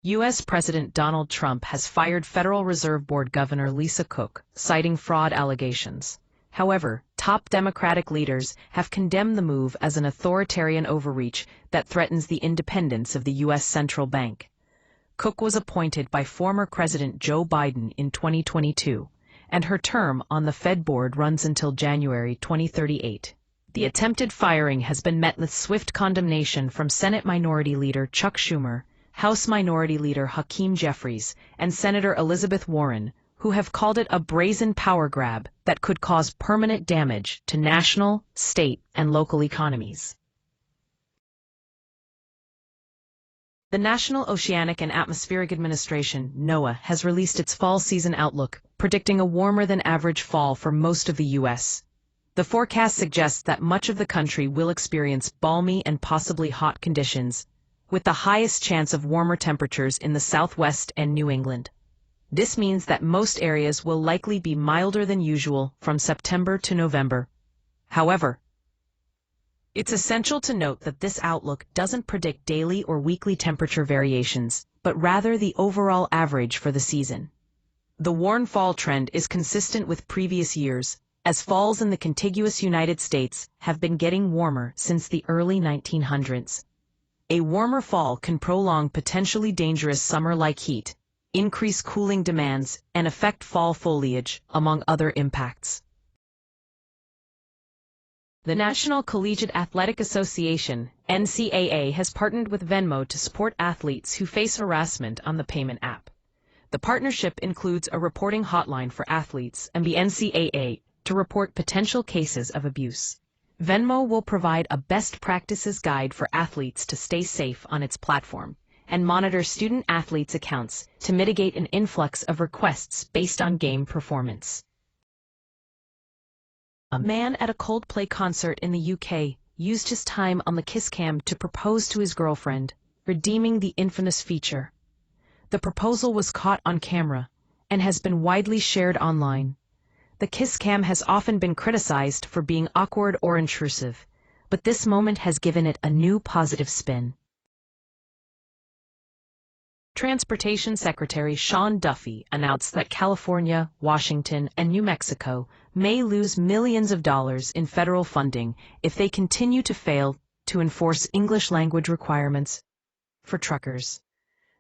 U.S. President Donald Trump has fired Federal Reserve Board Governor Lisa Cook, citing fraud allegations. However, top Democratic leaders have condemned the move as an authoritarian overreach that threatens the independence of the U.S. central bank. Cook was appointed by former President Joe Biden in 2022, and her term on the Fed board runs until January 2038. The attempted firing has been met with swift condemnation from Senate Minority Leader Chuck Schumer, House Minority Leader Hakeem Jeffries, and Senator Elizabeth Warren, who have called it a brazen power grab that could cause permanent damage to national, state, and local economies. The National Oceanic and Atmospheric Administration, NOAA, has released its fall season outlook, predicting a warmer-than-average fall for most of the U.S. The forecast suggests that much of the country will experience balmy and possibly hot conditions, with the highest chance of warmer temperatures in the Southwest and New England. This means that most areas will likely be milder than usual from September to November. However, it's essential to note that this outlook doesn't predict daily or weekly temperature variations, but rather the overall average for the season. The warm fall trend is consistent with previous years, as falls in the contiguous United States have been getting warmer since the early 1900s. A warmer fall can prolong potentially dangerous summer-like heat, increase cooling demands, and affect fall foliage, among other impacts. The National Collegiate Athletic Association, NCAA, has partnered with Venmo to support athletes who face harassment on the payment app. The partnership includes a reporting hotline for athletes and the NCAA to report potential cases of abuse. Venmo will provide a best practices guide for athletes to stay safe on its platform and monitor student-athletes' accounts to mitigate an influx of requests based on game performance. A man at a Coldplay concert in the UK used his time on the kiss cam to propose to his girlfriend, redeeming the infamous feature. The proposal was caught on camera and has been widely shared online. The kiss cam has often been criticized for being awkward or intrusive, but this moment has given it a new positive spin. Transportation Secretary Sean Duffy announced that California, Washington, and New Mexico may lose millions of dollars in federal funding if they continue to fail to enforce English language requirements for truckers.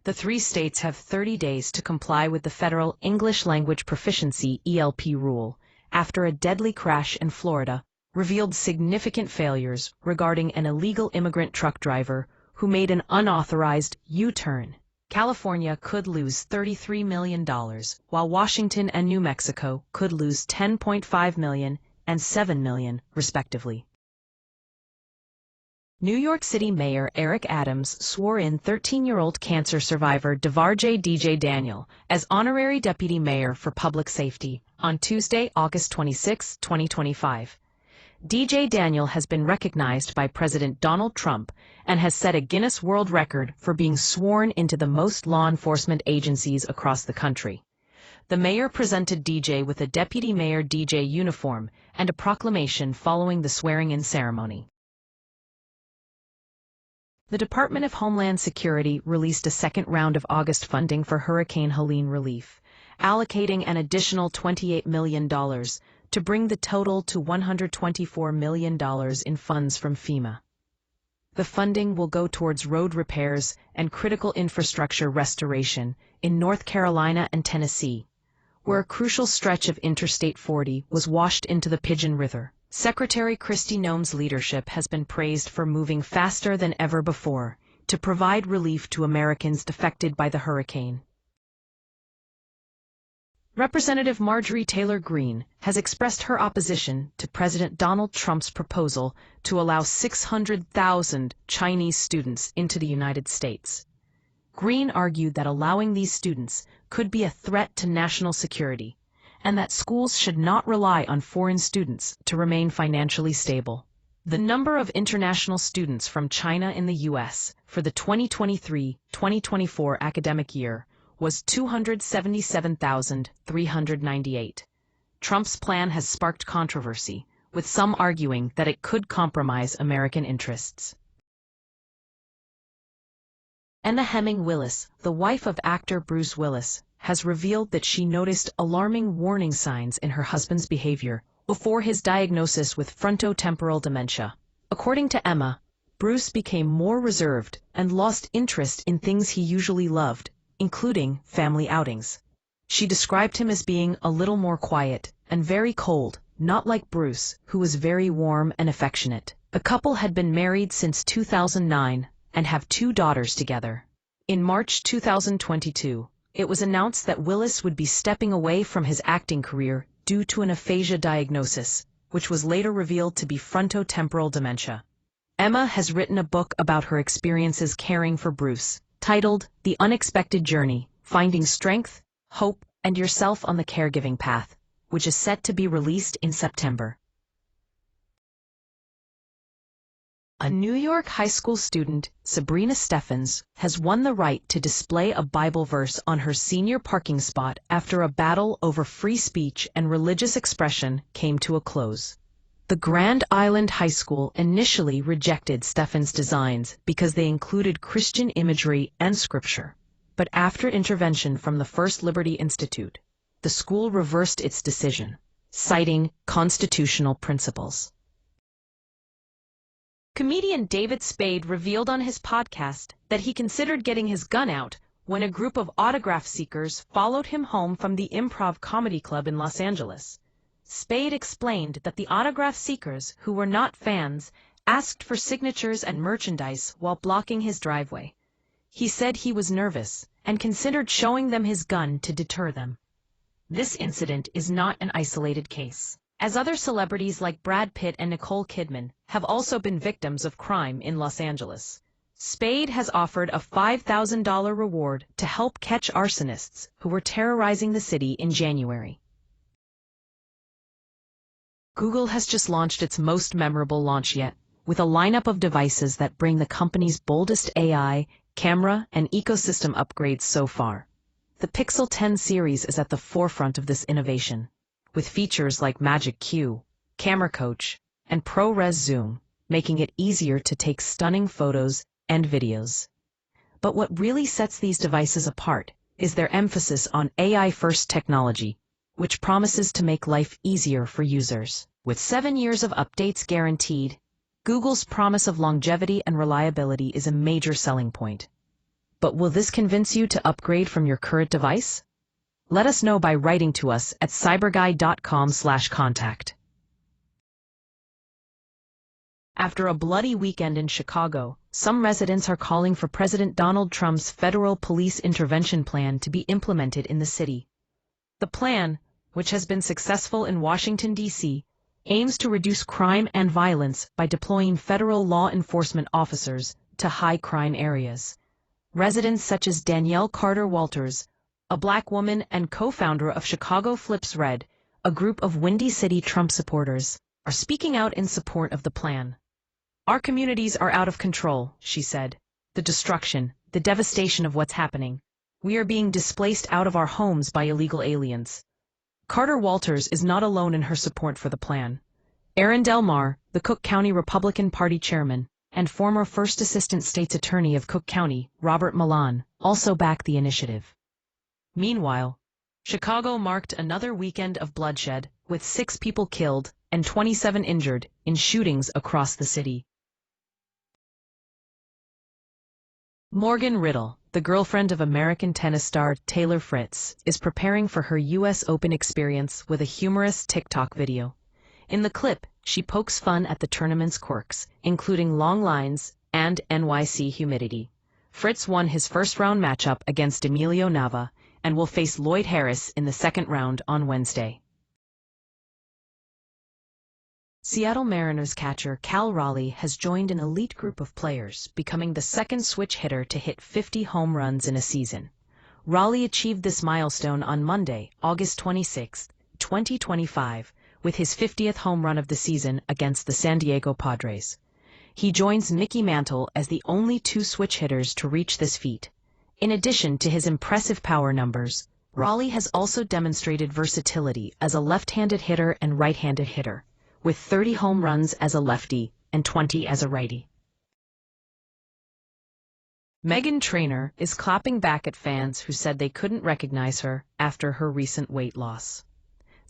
The three states have 30 days to comply with the federal English Language Proficiency (ELP) rule after a deadly crash in Florida revealed significant failures regarding an illegal immigrant truck driver who made an unauthorized U-turn. California could lose $33 million, while Washington and New Mexico could lose $10.5 million and $7 million, respectively. New York City Mayor Eric Adams swore in 13-year-old cancer survivor DeVarjay DJ Daniel as honorary deputy mayor for public safety on Tuesday, August 26, 2025. DJ Daniel has been recognized by President Donald Trump and has set a Guinness World Record for being sworn into the most law enforcement agencies across the country. The mayor presented DJ with a deputy mayor DJ uniform and a proclamation following the swearing-in ceremony. The Department of Homeland Security released a second round of August funding for Hurricane Helene relief, allocating an additional $28 million to bring the total to $124 million in funds from FEMA. The funding will go towards road repairs and critical infrastructure restoration in North Carolina and Tennessee, where a crucial stretch of Interstate 40 was washed into the Pigeon River. Secretary Kristi Noem's leadership has been praised for moving faster than ever before to provide relief to Americans affected by the hurricane. Representative Marjorie Taylor Greene has expressed her opposition to President Donald Trump's proposal to allow 600,000 Chinese students into the United States. Greene argued that allowing these students could be a threat to national security, and that schools should not rely on foreign students to remain financially stable. The number of international students from China in the U.S. for the 2023-2024 academic year was 277,398. Trump's plan has sparked controversy, with some arguing that it could compromise American interests. Emma Hemming Willis, the wife of actor Bruce Willis, has revealed that she noticed alarming warning signs in her husband's behavior before his diagnosis with frontotemporal dementia. According to Emma, Bruce became more reserved and lost interest in things he usually loved, including family outings. She described him as being a little more quiet and very cold, not like Bruce, who was very warm and affectionate. The couple had been married since 2009 and have 2 daughters together. In March 2022, it was announced that Willis would be stepping away from his acting career due to an aphasia diagnosis, which was later revealed to be frontotemporal dementia. Emma has written a book about her experiences caring for Bruce, titled The Unexpected Journey: Finding Strength, Hope, and Yourself on the Caregiving Path, which is set to be released in September. A New York high school student, Sabrina Steffens, has won the right to display a Bible verse on her senior parking spot after a battle over free speech and religious expression came to a close. The Grand Island High School initially rejected Steffens' designs because they included Christian imagery and scripture. But after intervention from the First Liberty Institute, the school reversed its decision, citing constitutional principles. Comedian David Spade revealed on his podcast that he considered getting his gun out when a group of autograph seekers followed him home from the Improv Comedy Club in Los Angeles. Spade explained that the autograph seekers, who were not fans, asked for signatures and merchandise while blocking his driveway. He said he was nervous and considered showing them his gun to deter them. This incident is not an isolated case, as other celebrities like Brad Pitt and Nicole Kidman have also been victims of crime in Los Angeles. Spade has offered a $5,000 reward to help catch arsonists who were terrorizing the city in January. Google has just launched its most memorable launch yet, with a lineup of devices that bring the company's boldest AI, camera, and ecosystem upgrades so far. The Pixel 10 series is at the forefront of this innovation, with features like Magic Q, Camera Coach, and ProRes Zoom, making it easier to take stunning photos and videos. But what really sets these devices apart is their emphasis on AI-first technology, which promises to make life easier for users. With 7 years of updates guaranteed, Google's promise of longevity and reliability is a major selling point. But will this convince you to upgrade from your current device? Let us know by writing to us at cyberguy.com/contact. After a bloody weekend in Chicago, some residents are calling for President Donald Trump's federal police intervention plan to be implemented in the city. The plan, which has been successful in Washington, D.C., aims to reduce crime and violence by deploying federal law enforcement officers to high-crime areas. Residents such as Danielle Carter Walters, a Black woman and co-founder of Chicago Flips Red, a group of Windy City Trump supporters, are speaking out in support of the plan. "Our communities are out of control," she said. "The destruction, the devastation of what's happening. We are being displaced out of our homes by illegal aliens." Carter Walters is not alone in her support for the plan. Aaron Delmar, the Cook County Republican Party chairman, and former First Assistant State's Attorney of Cook County, Robert Milan, also back the initiative. Meanwhile, Chicago marked another weekend of bloodshed, with 6 people killed and 27 injured in shootings across the city. Morgan Riddle, the girlfriend of American tennis star Taylor Fritz, is preparing for her U.S. Open experience with a humorous TikTok video. In the clip, she pokes fun at the tournament's quirks, including long lines and NYC humidity. Fritz won his first-round matchup against Emilio Nava and will face Lloyd Harris in the second round on Wednesday. Seattle Mariners catcher Cal Raleigh has joined an elite group of players, becoming the second switch hitter to hit 50 home runs in a season. Raleigh achieved this milestone on Monday, August 26, 2025, with his 50th home run of the season against the San Diego Padres. He joins Mickey Mantle as the only 2 switch hitters to reach this feat. In addition to his impressive power numbers, Raleigh has also demonstrated versatility as a left-handed hitter and right-handed hitter, with 30 home runs as a lefty and 20 as a righty. Meghan Trainor is clapping back at fans who said they couldn't recognize her after her recent weight loss.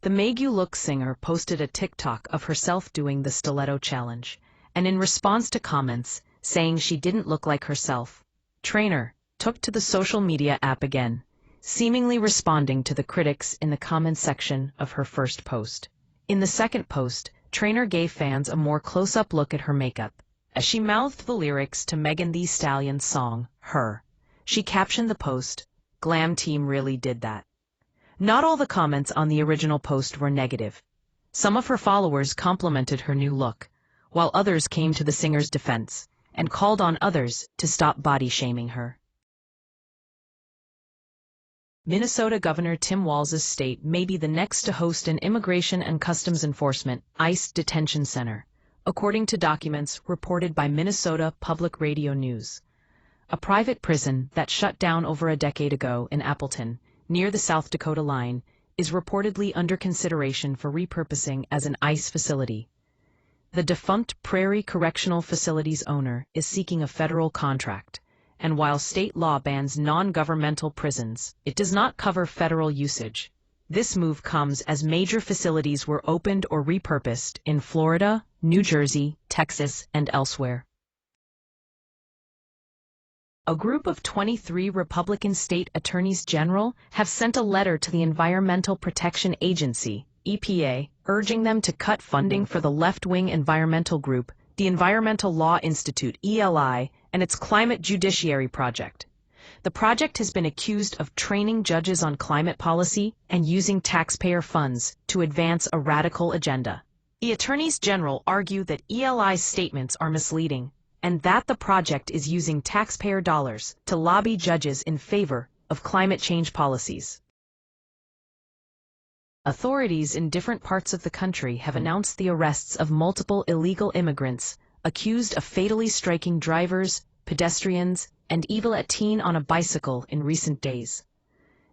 The Make You Look singer posted a TikTok of herself doing the stiletto challenge, and in response to comments saying she didn't look like herself, Trainor took to the social media app again, seemingly responding to the critics in the comment section of her first post. In the second post, Trainor gave fans a more close-up look at her makeup. As she mouthed the lyrics to Megan Thee Stallion's song, Her, she captioned the post, "Glam team really did that." Not all the comments on the original post were negative. Some of her followers complimented her new look, while others came to the singer's defense and called on others to stop body-shaming her. Minnesota Governor Tim Walz's state may be the next to host an Immigration and Customs Enforcement (ICE) detention center, according to documents reported by Minnesota Public Radio News. A private prison that shut down over a decade ago in Appleton, near the South Dakota line, is reportedly under consideration for repurposing as an ICE facility. The defunct Prairie Correctional Facility's owner is seeking a federal contract, and while state law bans non-governmental prisons, it does not cover federal usage. This move comes as major facilities were opened or repurposed in Florida, New Jersey, Texas, and elsewhere. A group of 23 Republican state attorneys general have sent a letter to the Environmental Protection Agency, EPA, urging them to cut funding for the left-wing environmental group, the Environmental Law Institute, ELI, and its Climate Judiciary Project. The project has been accused of training judges on climate policy and using taxpayer funds to advance a radical agenda. The attorneys general argue that ELI's statements are misleading, and that the project is using taxpayer dollars to lobby judges in favor of climate change policies. Authorities in different parts of the country have announced the arrests of multiple illegal immigrants accused of fatally striking drivers, pedestrians, and even a teen on a bicycle in recent days.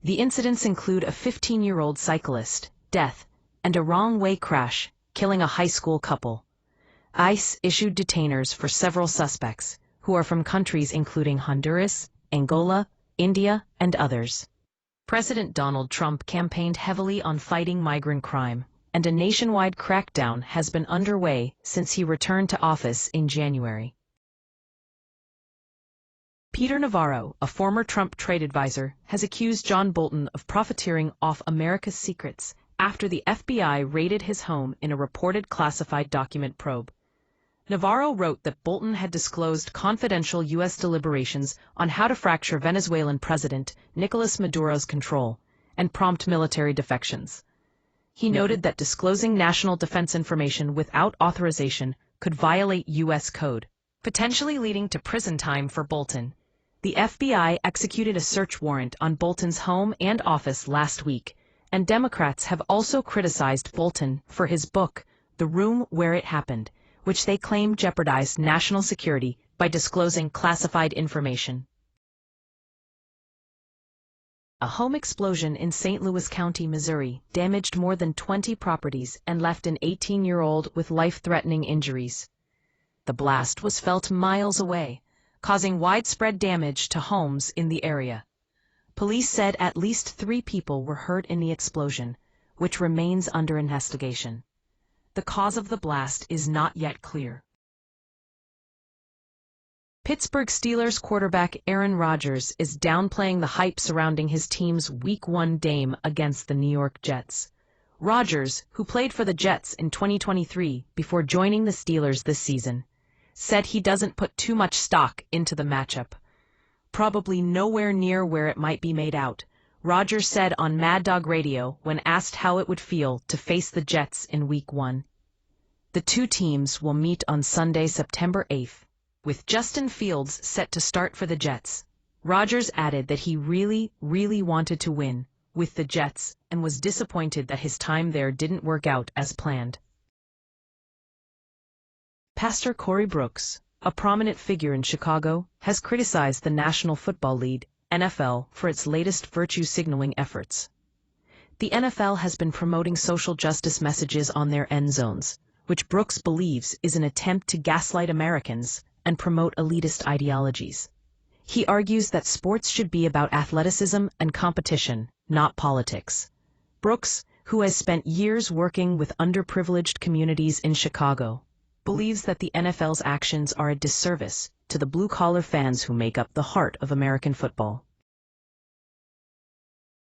The incidents include a 15-year-old cyclist, death, and a wrong-way crash, killing a high school couple. ICE issued detainers for several suspects, who are from countries including Honduras, Angola, India, and others. President Donald Trump campaigned heavily on fighting migrant crime, and a nationwide crackdown has been underway since he returned to office in January. Peter Navarro, a former Trump trade advisor, has accused John Bolton of profiteering off America's secrets after the FBI raided his home in a reported classified document probe. Navarro wrote that Bolton had disclosed confidential U.S. deliberations on how to fracture Venezuelan President Nicolas Maduro's control and prompt military defections. He noted that disclosing national defense information without authorization could violate U.S. code, potentially leading to prison time for Bolton. The FBI executed a search warrant on Bolton's home and office last week, and Democrats have also criticized Bolton for his book, The Room Where It Happened, which they claim jeopardized national security by disclosing classified information. A home explosion in St. Louis County, Missouri, damaged more than 20 properties and left an 18-year-old with life-threatening injuries. The blast was felt miles away, causing widespread damage to homes in the area. Police said at least 3 people were hurt in the explosion, which remains under investigation. The cause of the blast is not yet clear. Pittsburgh Steelers quarterback Aaron Rodgers is downplaying the hype surrounding his team's Week 1 game against the New York Jets. Rodgers, who played for the Jets in 2023 before joining the Steelers this season, said he doesn't put too much stock into the matchup. Probably nowhere near where it might be made out, Rodgers said on Mad Dog Radio when asked how it would feel to face the Jets in Week 1. The two teams will meet on Sunday, September 8th, with Justin Fields set to start for the Jets. Rodgers added that he really wanted to win with the Jets and was disappointed that his time there didn't work out as planned. Pastor Corey Brooks, a prominent figure in Chicago, has criticized the National Football League, NFL, for its latest virtue signaling efforts. The NFL has been promoting social justice messages on their end zones, which Brooks believes is an attempt to gaslight Americans and promote elitist ideologies. He argues that sports should be about athleticism and competition, not politics. Brooks, who has spent years working with underprivileged communities in Chicago, believes that the NFL's actions are a disservice to the blue-collar fans who make up the heart of American football.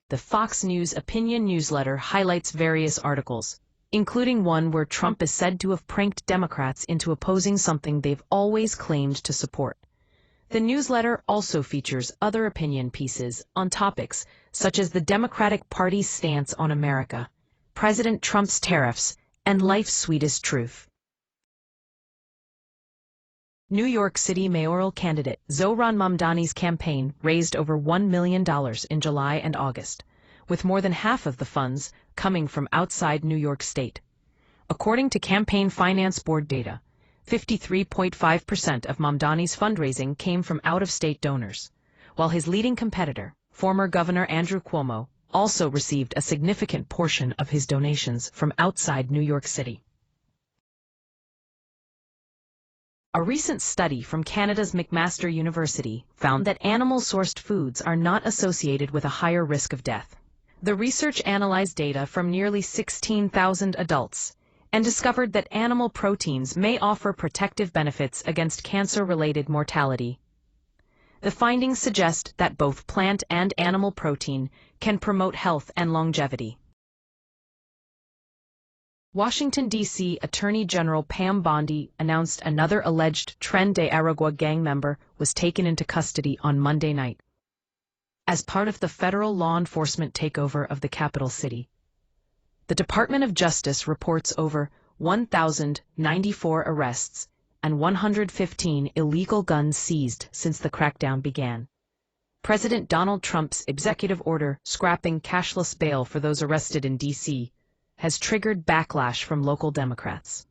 The Fox News opinion newsletter highlights various articles, including one where Trump is said to have pranked Democrats into opposing something they've always claimed to support. The newsletter also features other opinion pieces on topics such as the Democratic Party's stance on America, President Trump's tariffs, and life's sweetest truth. New York City mayoral candidate Zohran Mamdani's campaign raised over $1 million in July and August, with more than half of the funds coming from outside New York State. According to Campaign Finance Board data, 53.5% of Mamdani's fundraising came from out-of-state donors, while his leading competitor, former Governor Andrew Cuomo, also received a significant portion of his donations from outside New York City. A recent study from Canada's McMaster University found that animal-sourced foods are not associated with a higher risk of death. The research analyzed data from nearly 16,000 adults and discovered that animal proteins may offer protective benefits against cancer-related mortality. The findings suggest that both plant and animal protein can promote health and longevity. Washington, D.C. Attorney General Pam Bondi announced another alleged Tren de Aragua gang member was taken into custody on Monday night as part of the federal law enforcement takeover of the capital city. The Department of Justice reports over 1,094 arrests and 115 illegal guns seized since the crackdown began. President Donald Trump's executive order scrapping cashless bail for those arrested in D.C. has triggered backlash from local Democrats.